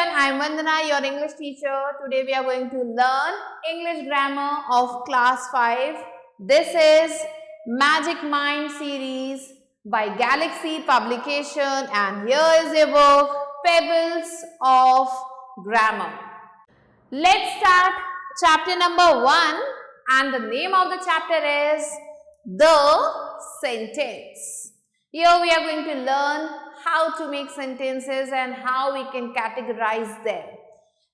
everyone, I am Vandana, your English teacher. Today we are going to learn English grammar of class 5. This is Magic Mind series by Galaxy Publication, and here is your book Pebbles of Grammar. Let's start chapter number 1, and the name of the chapter is The Sentence. Here we are going to learn how to make sentences and how we can categorize them.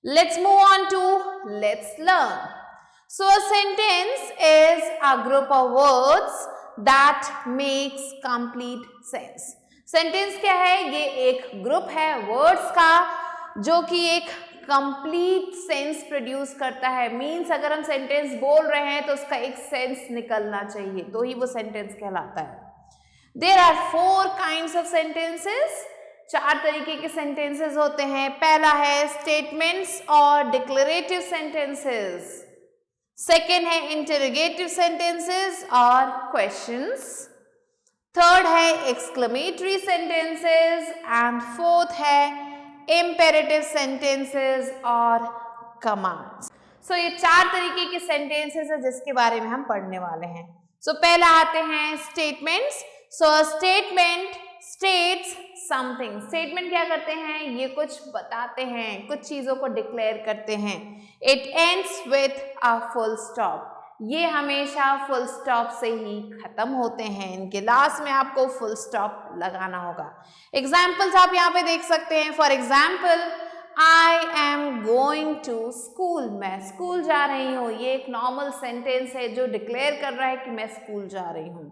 Let's move on to let's learn. So a sentence is a group of words that makes complete sense. Sentence क्या है? ये एक group है words का जो कि एक complete sense produce करता है. मीन्स अगर हम सेंटेंस बोल रहे हैं तो उसका एक सेंस निकलना चाहिए तो ही वो सेंटेंस कहलाता है. There are 4 kinds of sentences. 4 तरीके के sentences होते हैं. पहला है statements और declarative sentences. Second है interrogative sentences और questions. Third है exclamatory sentences and fourth है imperative sentences और commands. So ये 4 तरीके के sentences है जिसके बारे में हम पढ़ने वाले हैं. So पहला आते हैं statements. So a statement states something. Statement क्या करते हैं? ये कुछ बताते हैं, कुछ चीजों को डिक्लेयर करते हैं. It ends with a full stop. ये हमेशा full stop से ही खत्म होते हैं. इनके लास्ट में आपको full stop लगाना होगा. Examples आप यहाँ पे देख सकते हैं. For example, I am going to school. मैं स्कूल जा रही हूँ. ये एक नॉर्मल सेंटेंस है जो डिक्लेयर कर रहा है कि मैं स्कूल जा रही हूँ.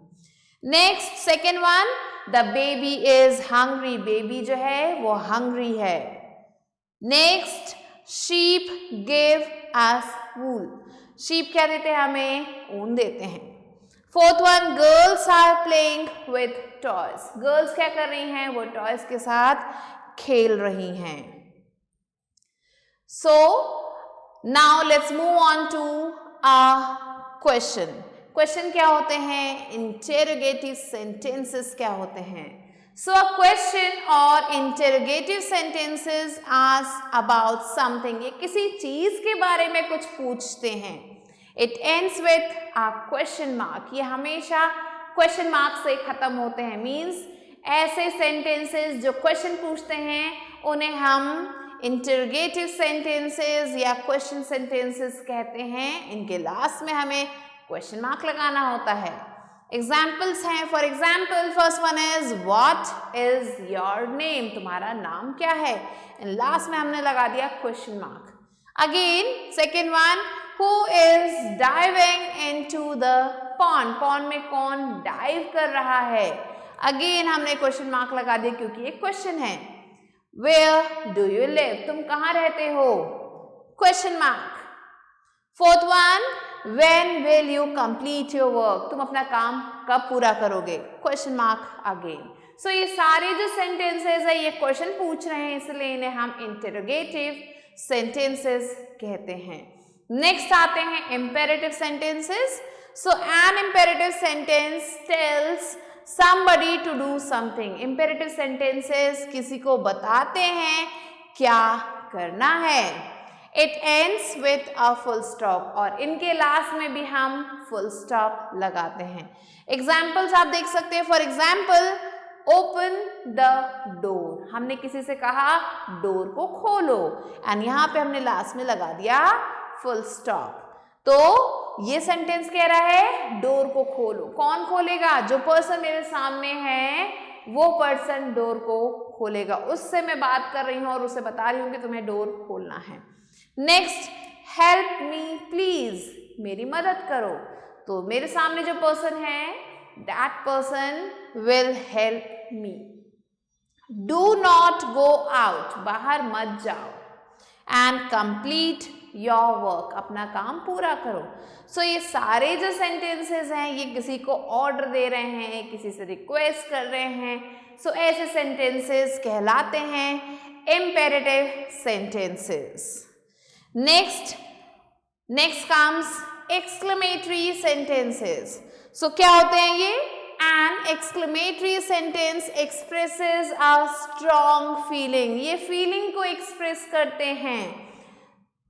Next second one, the baby is hungry. Baby जो है वो हंग्री है. Next, sheep give us wool. Sheep क्या देते हैं? हमें ऊन देते हैं. Fourth one, girls are playing with toys. Girls क्या कर रही हैं? वो टॉयज के साथ खेल रही हैं. So now let's move on to a question. Question क्या होते हैं? इंटेरोगेटिव सेंटेंसेस क्या होते हैं? सो अ क्वेश्चन और interrogative sentences ask about something. ये किसी चीज के बारे में कुछ पूछते हैं. It ends with a question mark. ये हमेशा क्वेश्चन मार्क से खत्म होते हैं. मीन्स ऐसे सेंटेंसेस जो क्वेश्चन पूछते हैं उन्हें हम इंटेरोगेटिव सेंटेंसेस या क्वेश्चन सेंटेंसेस कहते हैं. इनके लास्ट में हमें क्वेश्चन मार्क लगाना होता है. एग्जाम्पल्स हैं. For example, first one is what is your name. तुम्हारा नाम क्या है? एंड लास्ट में हमने लगा दिया question mark. Again second one, who is diving into the pond. Pond में कौन डाइव कर रहा है? अगेन हमने क्वेश्चन मार्क लगा दिया क्योंकि एक क्वेश्चन है. Where do you live. तुम कहाँ रहते हो? Question mark. Fourth one, when will you complete your work. तुम अपना काम कब पूरा करोगे? Question mark again. सो ये सारे जो सेंटेंसेस है ये क्वेश्चन पूछ रहे हैं इसलिए इन्हें हम इंटेरोगेटिव सेंटेंसेस कहते हैं. नेक्स्ट आते हैं imperative sentences. So an imperative sentence tells somebody to do something. Imperative sentences किसी को बताते हैं क्या करना है. It ends with a full stop और इनके लास्ट में भी हम full stop लगाते हैं. Examples आप देख सकते हैं. For example, open the door. हमने किसी से कहा डोर को खोलो एंड यहाँ पे हमने लास्ट में लगा दिया full stop. तो ये सेंटेंस कह रहा है डोर को खोलो. कौन खोलेगा? जो पर्सन मेरे सामने है वो पर्सन डोर को खोलेगा. उससे मैं बात कर रही हूँ और उसे बता रही हूँ कि तुम्हें डोर खोलना है. Next, help me please. मेरी मदद करो. तो मेरे सामने जो पर्सन है that person will help me. Do not go out. बाहर मत जाओ. And complete your work. अपना काम पूरा करो. सो ये सारे जो सेंटेंसेस हैं ये किसी को ऑर्डर दे रहे हैं, किसी से रिक्वेस्ट कर रहे हैं. सो ऐसे सेंटेंसेस कहलाते हैं imperative sentences. Next comes exclamatory sentences. So क्या होते हैं ये? An An exclamatory sentence expresses a strong feeling. ये feeling को express करते हैं.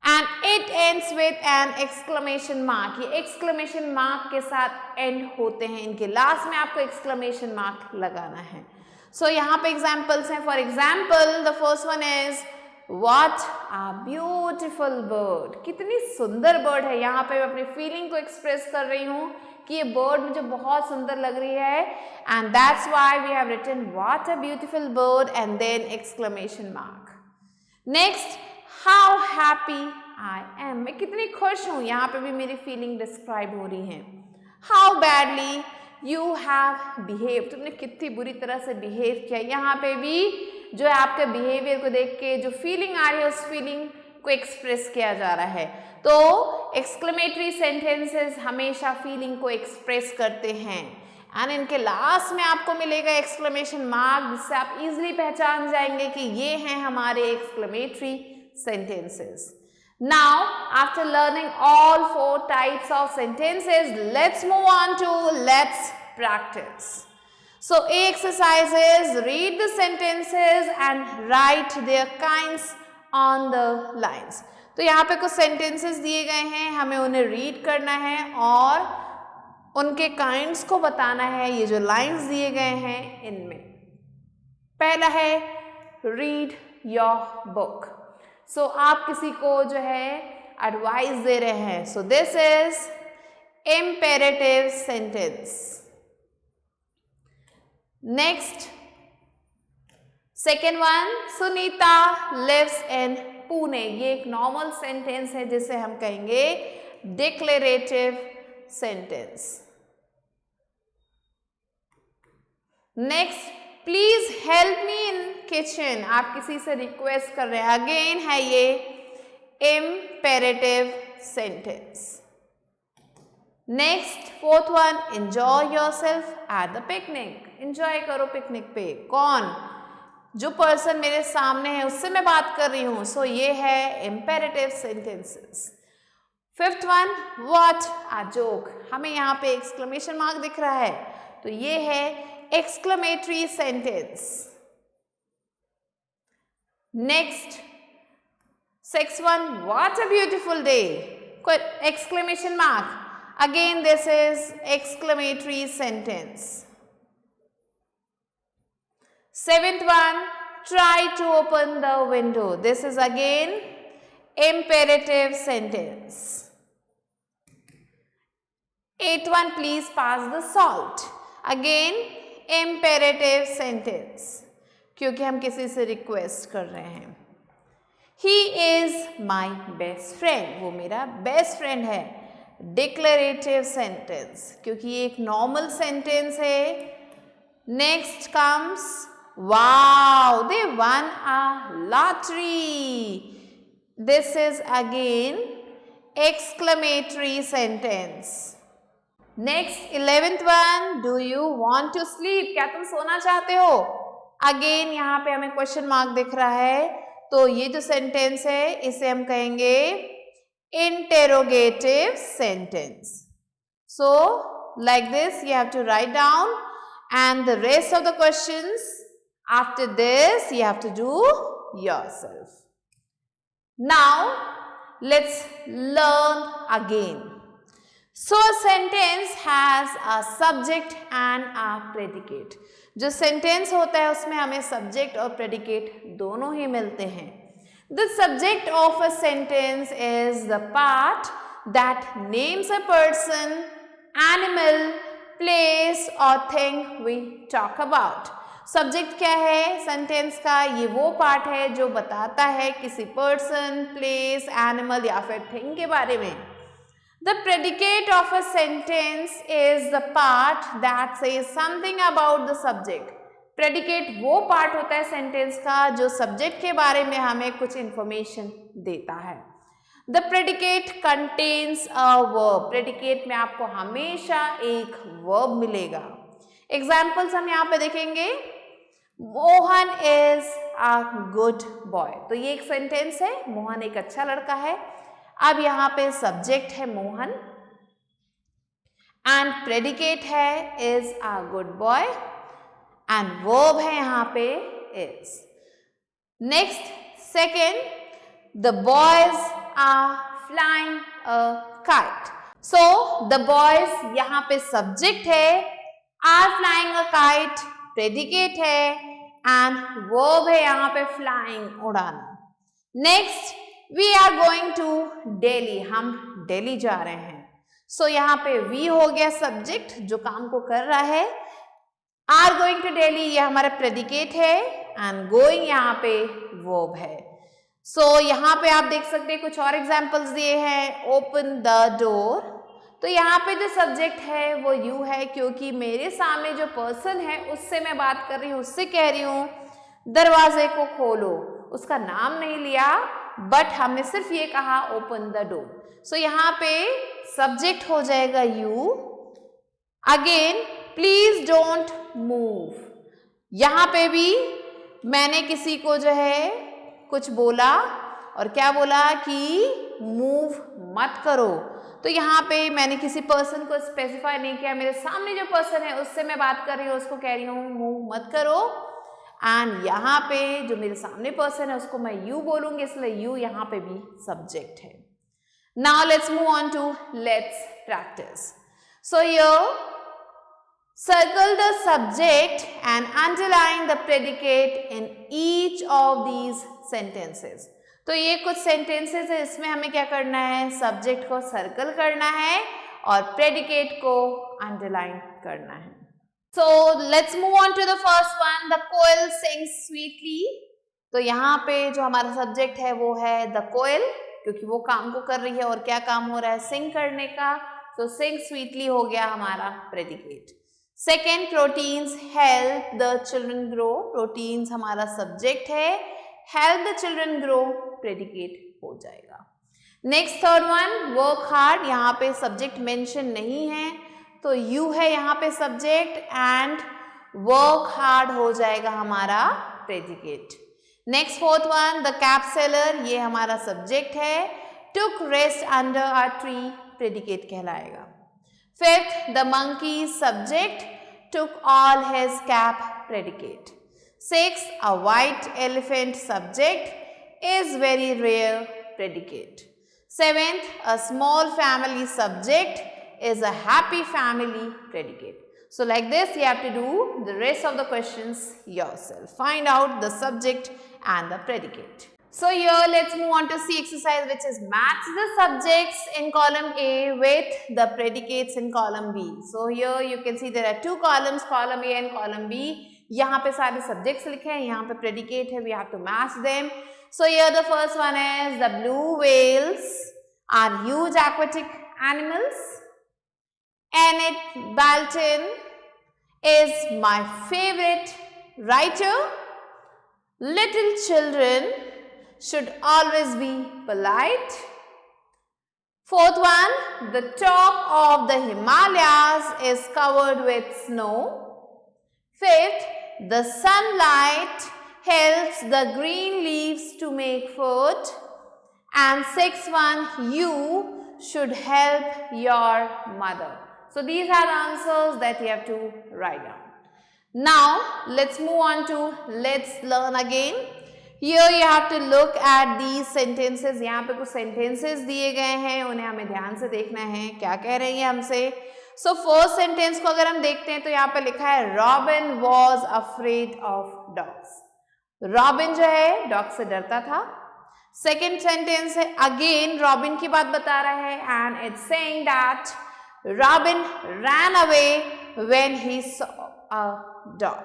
And it ends with an exclamation mark. ये exclamation mark के साथ end होते हैं. इनके last में आपको exclamation mark लगाना है. So यहाँ पे examples हैं. For example, the first one is What a beautiful bird. कितनी सुंदर bird है. यहाँ पे मैं अपनी feeling को express कर रही हूँ कि ये bird मुझे बहुत सुंदर लग रही है. And that's why we have written What a beautiful bird and then exclamation mark. Next, How happy I am. मैं कितनी खुश हूँ. यहाँ पे भी मेरी feeling describe हो रही है. How badly you have behaved. तुमने कितनी बुरी तरह से behave किया. यहाँ पे भी जो है आपके बिहेवियर को देख के जो फीलिंग आ रही है उस फीलिंग को एक्सप्रेस किया जा रहा है. तो एक्सक्लेमेटरी सेंटेंसेस हमेशा फीलिंग को एक्सप्रेस करते हैं. एंड इनके लास्ट में आपको मिलेगा एक्सक्लेमेशन मार्क, जिससे आप इजीली पहचान जाएंगे कि ये हैं हमारे exclamatory sentences. Now after learning all 4 types of sentences, let's move on to let's practise. So A exercise is read the sentences and write their kinds on the lines. तो यहाँ पे कुछ sentences दिए गए हैं, हमें उन्हें read करना है और उनके kinds को बताना है. ये जो lines दिए गए हैं इनमें पहला है read your book. So आप किसी को जो है advice दे रहे हैं. So this is imperative sentence. Next, second one, Sunita lives in Pune. ये एक normal sentence है जिसे हम कहेंगे declarative sentence. Next, please help me in kitchen. आप किसी से request कर रहे हैं. Again है ये imperative sentence. Next, fourth one, enjoy yourself at the picnic. Enjoy करो पिकनिक पे. कौन? जो पर्सन मेरे सामने है उससे मैं बात कर रही हूँ. सो ये है imperative sentences. Fifth one, what a joke. हमें यहाँ पे एक्सक्लेमेशन मार्क दिख रहा है तो ये है exclamatory sentence. Next, sixth one, what a beautiful day. Exclamation mark. Again this is exclamatory sentence. Seventh one, try to open the window. This is again imperative sentence. Eighth one, please pass the salt. Again imperative sentence, क्योंकि हम किसी से request कर रहे हैं. He is my best friend. वो मेरा best friend है. डिक्लेरेटिव सेंटेंस, क्योंकि ये एक नॉर्मल सेंटेंस है. Next comes wow, they won a lottery. This is again exclamatory sentence. Next, 11th one, do you want to sleep? क्या तुम सोना चाहते हो? Again यहाँ पे हमें क्वेश्चन मार्क दिख रहा है तो ये जो सेंटेंस है इसे हम कहेंगे interrogative sentence. So like this you have to write down and the rest of the questions after this you have to do yourself. Now let's learn again. So a sentence has a subject and a predicate. जो sentence होता है उसमें हमें subject और predicate दोनों ही मिलते हैं. The subject of a sentence is the part that names a person, animal, place or thing we talk about. Subject क्या है सेंटेंस का? ये वो पार्ट है जो बताता है किसी पर्सन, प्लेस, एनिमल या फिर थिंग के बारे में. The predicate of a sentence is the part that says something about the subject. Predicate वो पार्ट होता है सेंटेंस का जो सब्जेक्ट के बारे में हमें कुछ इंफॉर्मेशन देता है. The predicate contains a verb. Predicate में आपको हमेशा एक वर्ब मिलेगा. एग्जाम्पल्स हम यहाँ पे देखेंगे. Mohan is a good boy. तो ये एक सेंटेंस है, मोहन एक अच्छा लड़का है. अब यहाँ पे सब्जेक्ट है मोहन एंड प्रेडिकेट है is a good boy and verb है यहाँ पे is. Next second, the boys are flying a kite. So the boys यहाँ पे सब्जेक्ट है, are flying a kite predicate है एंड वर्ब है यहाँ पे फ्लाइंग उड़ाना. Next we are going to Delhi, हम दिल्ली जा रहे हैं. सो यहाँ पे वी हो गया सब्जेक्ट जो काम को कर रहा है, आर गोइंग टू दिल्ली ये हमारा प्रेडिकेट है एंड गोइंग यहाँ पे वर्ब है. सो यहाँ पे आप देख सकते हैं कुछ और एग्जांपल्स दिए हैं. ओपन द डोर, तो यहाँ पे जो सब्जेक्ट है वो यू है क्योंकि मेरे सामने जो पर्सन है उससे मैं बात कर रही हूँ, उससे कह रही हूँ दरवाजे को खोलो. उसका नाम नहीं लिया बट हमने सिर्फ ये कहा ओपन द डोर. सो यहाँ पे सब्जेक्ट हो जाएगा you. Again please don't move, यहाँ पे भी मैंने किसी को जो है कुछ बोला और क्या बोला कि मूव मत करो. तो यहाँ पे मैंने किसी पर्सन को स्पेसिफाई नहीं किया, मेरे सामने जो पर्सन है उससे मैं बात कर रही हूँ, उसको कह रही हूँ मूव मत करो. एंड यहाँ पे जो मेरे सामने पर्सन है उसको मैं यू बोलूंगी, इसलिए यू यहाँ पे भी सब्जेक्ट है. Now let's move on to let's practise. So here circle the subject and underline the predicate in each of these sentences. तो ये कुछ sentences है, इसमें हमें क्या करना है, सब्जेक्ट को सर्कल करना है और प्रेडिकेट को अंडरलाइन करना है. So let's move on to the first one. The coil sings sweetly. तो यहाँ पे जो हमारा सब्जेक्ट है वो है the कोयल, क्योंकि वो काम को कर रही है और क्या काम हो रहा है, सिंग करने का. तो sing sweetly हो गया हमारा predicate. Second, proteins help the children grow. Proteins हमारा सब्जेक्ट है, help the children grow predicate हो जाएगा. Next third one, work hard. यहाँ पे सब्जेक्ट मेंशन नहीं है तो यू है यहाँ पे सब्जेक्ट एंड वर्क हार्ड हो जाएगा हमारा predicate. Next fourth one, the cap sailor. ये हमारा सब्जेक्ट है, took rest under a tree predicate कहलाएगा. Fifth, the monkey's subject, took all his cap predicate. Sixth, a white elephant subject, is very rare predicate. Seventh, a small family subject, is a happy family predicate. So like this you have to do the rest of the questions yourself. Find out the subject and the predicate. So here let's move on to see exercise which is match the subjects in column A with the predicates in column B. So here you can see there are two columns, column A and column B. यहाँ पे सारे subjects लिखे हैं, यहाँ पे predicate है, we have to match them. So here the first one is the blue whales are huge aquatic animals. Enid Blyton is my favorite writer. Little children should always be polite. Fourth one, the top of the Himalayas is covered with snow. Fifth, the sunlight helps the green leaves to make food. And sixth one, you should help your mother. So these are the answers that you have to write down. Now let's move on to let's learn again. Here you have to look at these sentences. यहाँ पे कुछ sentences दिए गए हैं, उन्हें हमें ध्यान से देखना है क्या कह रही है हमसे. So first sentence को अगर हम देखते हैं तो यहाँ पे लिखा है Robin was afraid of dogs. Robin जो है डॉग से डरता था. Second sentence है again Robin की बात बता रहा है and it's saying that Robin ran away when he saw a dog.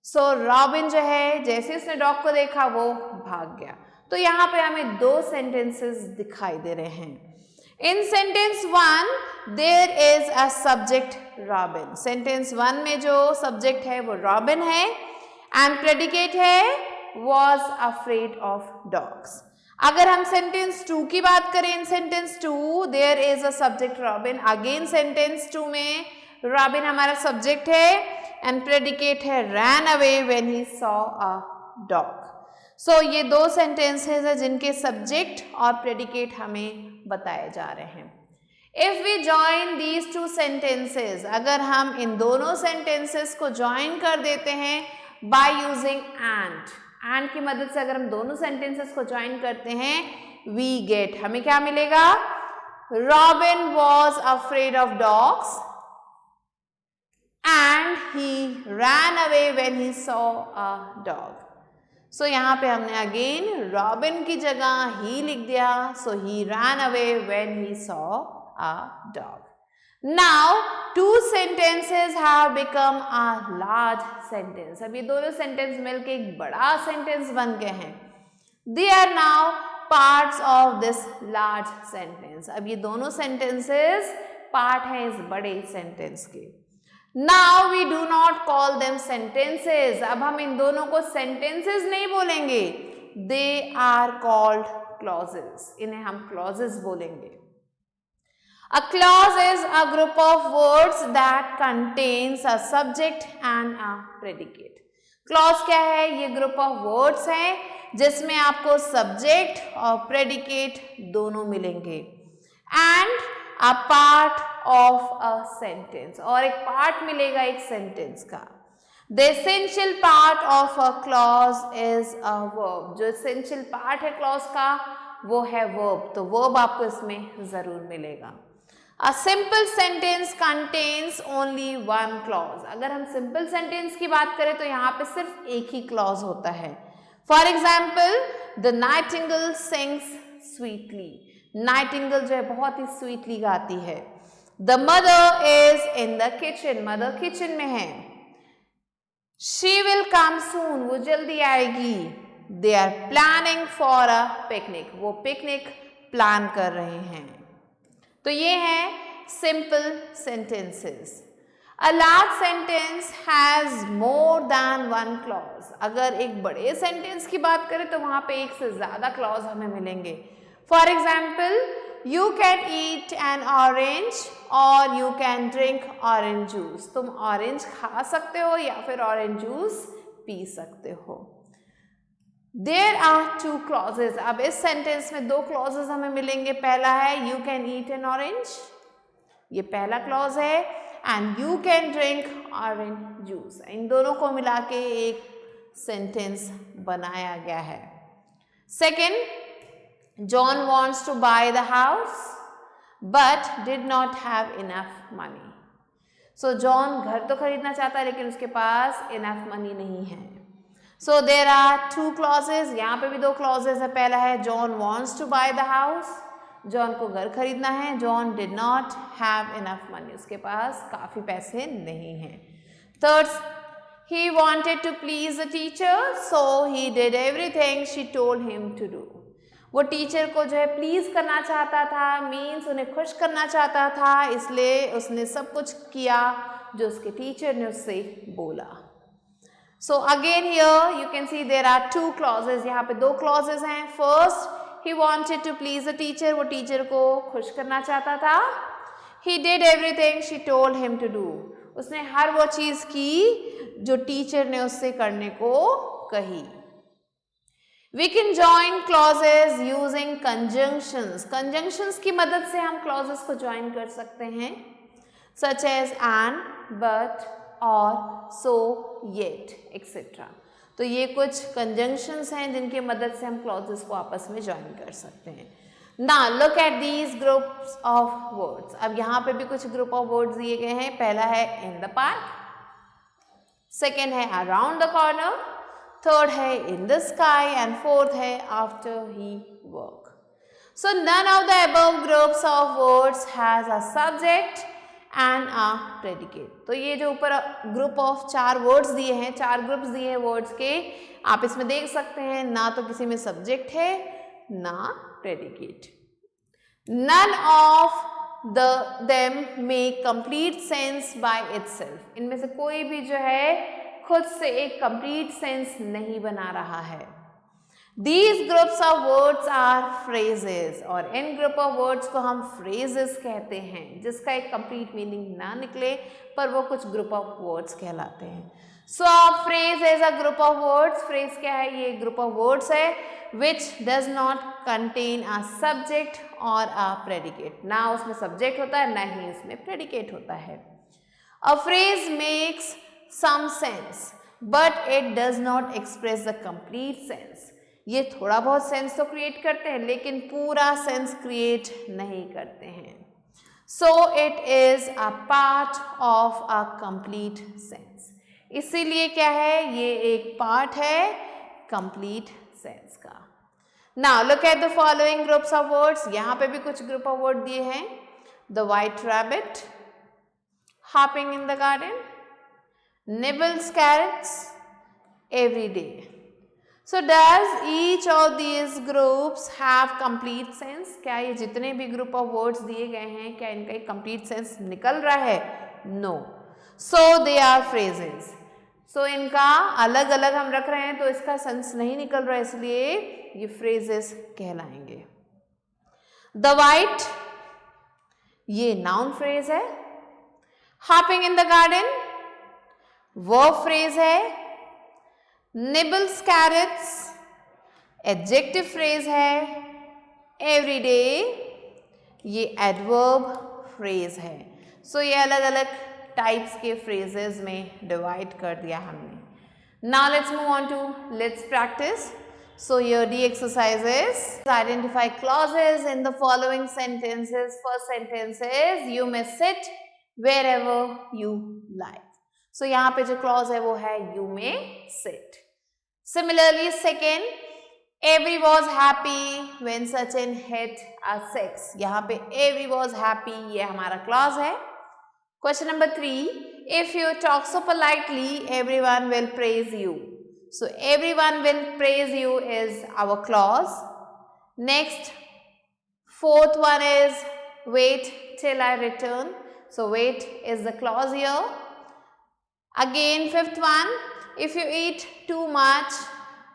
So Robin जो है जैसे उसने डॉग को देखा वो भाग गया. तो यहाँ पे हमें दो sentences दिखाई दे रहे हैं. In sentence 1 there is a subject Robin. Sentence 1 में जो subject है वो Robin है and predicate है was afraid of dogs. अगर हम sentence 2 की बात करें, in sentence 2 there is a subject Robin. Again sentence 2 में Robin हमारा subject है and predicate है ran away when he saw a dog. So ये दो sentences हैं जिनके subject और predicate हमें बताए जा रहे हैं. If we join these two sentences, अगर हम इन दोनों sentences को join कर देते हैं by using and की मदद से अगर हम दोनों sentences को join करते हैं, we get, हमें क्या मिलेगा? Robin was afraid of dogs and he ran away when he saw a dog. So यहाँ पे हमने again Robin की जगह he लिख दिया. So he ran away when he saw a dog. Now two sentences have become a large sentence. अब ये दोनों sentence मिलके एक बड़ा sentence बन गए हैं. They are now parts of this large sentence. अब ये दोनों sentences part हैं इस बड़े sentence के. Now we do not call them sentences. अब हम इन दोनों को sentences नहीं बोलेंगे. They are called clauses. इन्हें हम clauses बोलेंगे. A clause is a group of words that contains a subject and a predicate. Clause क्या है? ये group of words हैं जिसमें आपको subject और predicate दोनों मिलेंगे. And a part of a sentence. और एक part मिलेगा एक sentence का. The essential part of a clause is a verb. जो essential part है clause का वो है verb. तो verb आपको इसमें जरूर मिलेगा. A simple sentence contains only one clause. अगर हम simple sentence की बात करें तो यहाँ पे सिर्फ एक ही clause होता है. For example, the nightingale sings sweetly. Nightingale जो है बहुत ही sweetly गाती है. The mother is in the kitchen. Mother kitchen में है. She will come soon. वो जल्दी आएगी. They are planning for a picnic. वो picnic plan कर रहे हैं. तो ये है simple sentences. A large sentence has more than one clause. अगर एक बड़े sentence की बात करें तो वहाँ पे एक से ज़्यादा clause हमें मिलेंगे. For example, you can eat an orange or you can drink orange juice. तुम orange खा सकते हो या फिर orange juice पी सकते हो. There are two clauses. अब इस sentence में दो clauses हमें मिलेंगे. पहला है you can eat an orange. ये पहला clause है. And you can drink orange juice. इन दोनों को मिला के एक sentence बनाया गया है. Second, John wants to buy the house but did not have enough money. So John घर तो खरीदना चाहता है लेकिन उसके पास enough money नहीं है. So there are two clauses. यहाँ पे भी दो clauses है. पहला है John wants to buy the house. John को घर खरीदना है. John did not have enough money. उसके पास काफ़ी पैसे नहीं हैं. Third, he wanted to please the teacher, so he did everything she told him to do. वो टीचर को जो है प्लीज़ करना चाहता था, मीन्स उन्हें खुश करना चाहता था, इसलिए उसने सब कुछ किया जो उसके टीचर ने उससे बोला. So again here you can see there are two clauses. यहाँ पे दो clauses हैं. First, he wanted to please the teacher. वो टीचर को खुश करना चाहता था. He did everything she told him to do. उसने हर वो चीज़ की जो टीचर ने उससे करने को कही. We can join clauses using conjunctions. Conjunctions की मदद से हम clauses को join कर सकते हैं. Such as and, but, और, so, yet, etc. तो ये कुछ conjunctions हैं जिनकी मदद से हम clauses को आपस में join कर सकते हैं. Now look at these groups of words. अब यहाँ पे भी कुछ group of words दिए गए हैं. पहला है in the park, second है around the corner, third है in the sky and fourth है after he work. So none of the above groups of words has a subject and a predicate. तो ये जो ऊपर group of चार words दिए हैं, चार groups दिए हैं words के, आप इसमें देख सकते हैं ना तो किसी में subject है ना predicate. None of them make complete sense by itself. इनमें से कोई भी जो है खुद से एक complete sense नहीं बना रहा है. These groups of words are phrases. और इन group of words को हम phrases कहते हैं जिसका एक complete meaning ना निकले पर वो कुछ group of words कहलाते हैं. So a phrase is a group of words. Phrase क्या है? ये group of words है which does not contain a subject or a predicate. ना उसमें subject होता है, ना ही उसमें predicate होता है. A phrase makes some sense, but it does not express the complete sense. ये थोड़ा बहुत सेंस तो क्रिएट करते हैं लेकिन पूरा सेंस क्रिएट नहीं करते हैं. So it is a part of a complete sense. इसीलिए क्या है? ये एक पार्ट है कंप्लीट सेंस का. Now look at the following groups of words. यहाँ पे भी कुछ group of words दिए हैं. The white rabbit, hopping in the garden, nibbles carrots, every day. So does each of these groups have complete sense? क्या ये जितने भी group of words दिए गए हैं क्या इनका एक complete sense निकल रहा है? No. So they are phrases. So इनका अलग अलग हम रख रहे हैं तो इसका सेंस नहीं निकल रहा है, इसलिए ये phrases कहलाएंगे. The white, ये noun phrase है. Hopping in the garden, verb phrase है. Nibbles carrots, adjective phrase है. Every day, ये adverb phrase है. So ये अलग अलग टाइप्स के phrases में डिवाइड कर दिया हमने. Now let's move on to let's practice. So your D exercise is identify clauses in the following sentences. First sentence is you may sit wherever you like. So यहाँ पे जो clause है वो है you may sit. Similarly, second, every was happy when Sachin hit a six. यहाँ पे every was happy ये हमारा clause है. Question number 3, if you talk so politely, everyone will praise you. So everyone will praise you is our clause. Next, fourth one is wait till I return. So wait is the clause here. Again, fifth one, if you eat too much,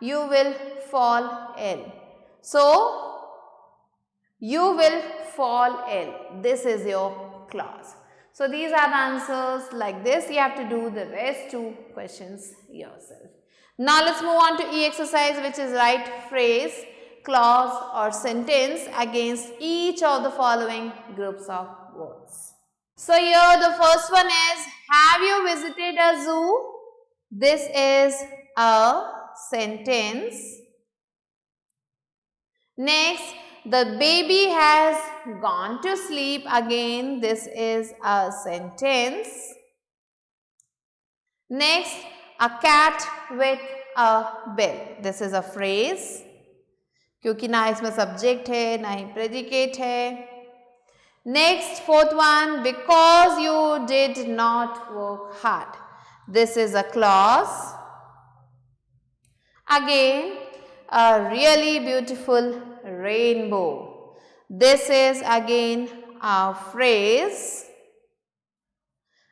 you will fall ill. So you will fall ill. This is your clause. So these are the answers like this. You have to do the rest two questions yourself. Now let's move on to E exercise, which is write phrase, clause or sentence against each of the following groups of words. So here the first one is, have you visited a zoo? This is a sentence. Next, the baby has gone to sleep. Again, this is a sentence. Next, a cat with a bill. This is a phrase. क्योंकि ना इसमें subject है, ना ही predicate है. Next, fourth one, because you did not work hard. This is a clause. Again, a really beautiful rainbow. This is again a phrase.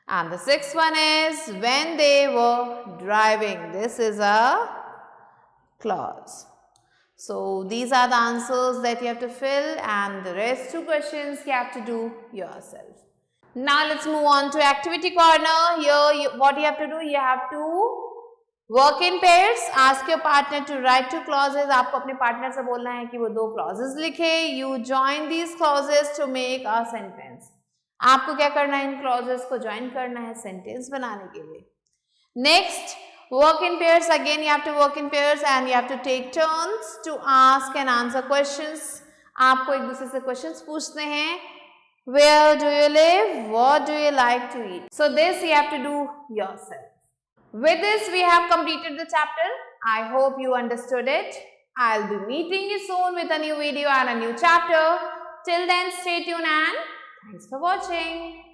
And the sixth one is when they were driving. This is a clause. So these are the answers that you have to fill, and the rest two questions you have to do yourself. Now let's move on to activity corner. Here what you have to do, you have to work in pairs. Ask your partner to write two clauses. आपको अपने partner से बोलना है कि वो दो clauses लिखे. You join these clauses to make a sentence. आपको क्या करना है, इन clauses को join करना है sentence बनाने के लिए. Next, work in pairs. Again you have to work in pairs and you have to take turns to ask and answer questions. आपको एक दूसरे से questions पूछने हैं. Where do you live? What do you like to eat? So this you have to do yourself. With this we have completed the chapter. I hope you understood it. I'll be meeting you soon with a new video and a new chapter. Till then, stay tuned and thanks for watching.